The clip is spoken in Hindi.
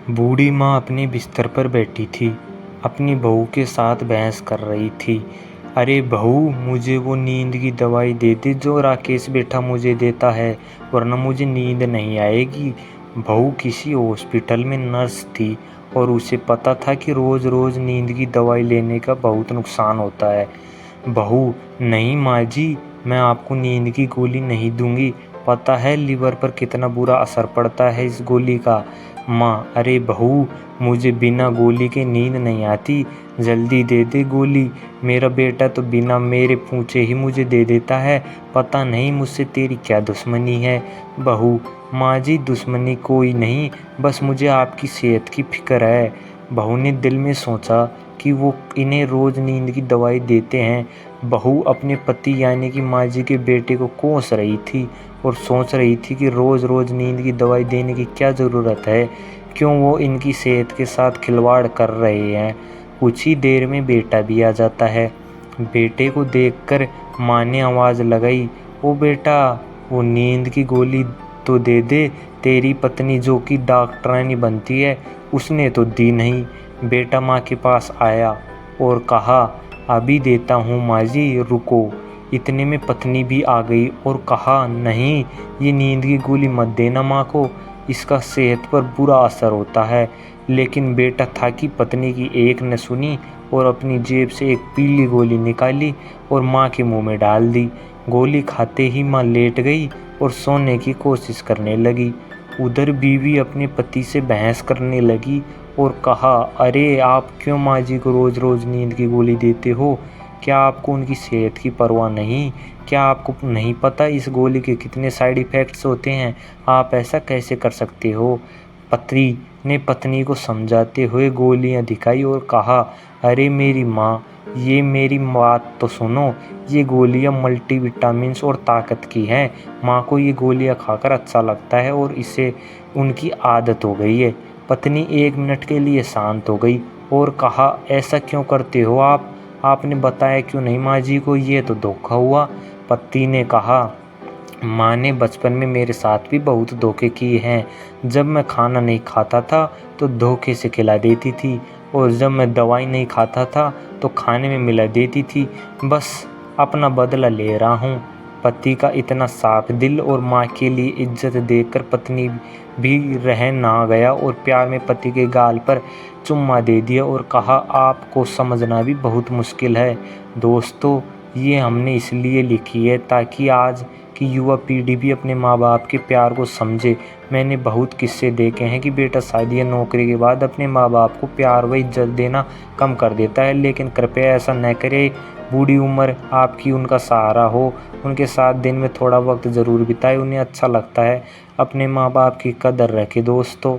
बूढ़ी माँ अपने बिस्तर पर बैठी थी, अपनी बहू के साथ बहस कर रही थी। अरे बहू, मुझे वो नींद की दवाई दे दे जो राकेश बेटा मुझे देता है, वरना मुझे नींद नहीं आएगी। बहू किसी हॉस्पिटल में नर्स थी और उसे पता था कि रोज़ रोज़ नींद की दवाई लेने का बहुत नुकसान होता है। बहू, नहीं माँ जी, मैं आपको नींद की गोली नहीं दूंगी। पता है लीवर पर कितना बुरा असर पड़ता है इस गोली का। माँ, अरे बहू, मुझे बिना गोली के नींद नहीं आती, जल्दी दे दे गोली। मेरा बेटा तो बिना मेरे पूछे ही मुझे दे देता है, पता नहीं मुझसे तेरी क्या दुश्मनी है। बहू, माँ जी, दुश्मनी कोई नहीं, बस मुझे आपकी सेहत की फिक्र है। बहू ने दिल में सोचा कि वो इन्हें रोज़ नींद की दवाई देते हैं। बहू अपने पति यानी कि माँ जी के बेटे को कोस रही थी और सोच रही थी कि रोज़ रोज़ नींद की दवाई देने की क्या ज़रूरत है, क्यों वो इनकी सेहत के साथ खिलवाड़ कर रहे हैं। कुछ ही देर में बेटा भी आ जाता है। बेटे को देखकर माँ ने आवाज़ लगाई, ओ बेटा, वो नींद की गोली तो दे दे। तेरी पत्नी जो कि डॉक्टरानी बनती है, उसने तो दी नहीं। बेटा माँ के पास आया और कहा, अभी देता हूँ माँ जी, रुको। इतने में पत्नी भी आ गई और कहा, नहीं, ये नींद की गोली मत देना माँ को, इसका सेहत पर बुरा असर होता है। लेकिन बेटा था कि पत्नी की एक न सुनी और अपनी जेब से एक पीली गोली निकाली और माँ के मुंह में डाल दी। गोली खाते ही माँ लेट गई और सोने की कोशिश करने लगी। उधर बीवी अपने पति से बहस करने लगी और कहा, अरे आप क्यों माँ जी को रोज़ रोज़ नींद की गोली देते हो? क्या आपको उनकी सेहत की परवाह नहीं? क्या आपको नहीं पता इस गोली के कितने साइड इफ़ेक्ट्स होते हैं? आप ऐसा कैसे कर सकते हो? पति ने पत्नी को समझाते हुए गोलियां दिखाई और कहा, अरे मेरी माँ, ये मेरी बात तो सुनो, ये गोलियां मल्टीविटामिन्स और ताकत की हैं। माँ को ये गोलियां खाकर अच्छा लगता है और इसे उनकी आदत हो गई है। पत्नी 1 मिनट के लिए शांत हो गई और कहा, ऐसा क्यों करते हो आप? आपने बताया क्यों नहीं माँ जी को? ये तो धोखा हुआ। पति ने कहा, माँ ने बचपन में मेरे साथ भी बहुत धोखे किए हैं। जब मैं खाना नहीं खाता था तो धोखे से खिला देती थी, और जब मैं दवाई नहीं खाता था तो खाने में मिला देती थी। बस अपना बदला ले रहा हूँ। पति का इतना साफ दिल और माँ के लिए इज्जत देखकर पत्नी भी रह ना गया और प्यार में पति के गाल पर चुम्मा दे दिया और कहा, आपको समझना भी बहुत मुश्किल है। दोस्तों, ये हमने इसलिए लिखी है ताकि आज कि युवा पीढ़ी भी अपने माँ बाप के प्यार को समझे। मैंने बहुत किस्से देखे हैं कि बेटा शादी या नौकरी के बाद अपने माँ बाप को प्यार व इज्जत देना कम कर देता है, लेकिन कृपया ऐसा न करें। बूढ़ी उम्र आपकी उनका सहारा हो, उनके साथ दिन में थोड़ा वक्त ज़रूर बिताए, उन्हें अच्छा लगता है। अपने माँ बाप की कदर रखें दोस्तों।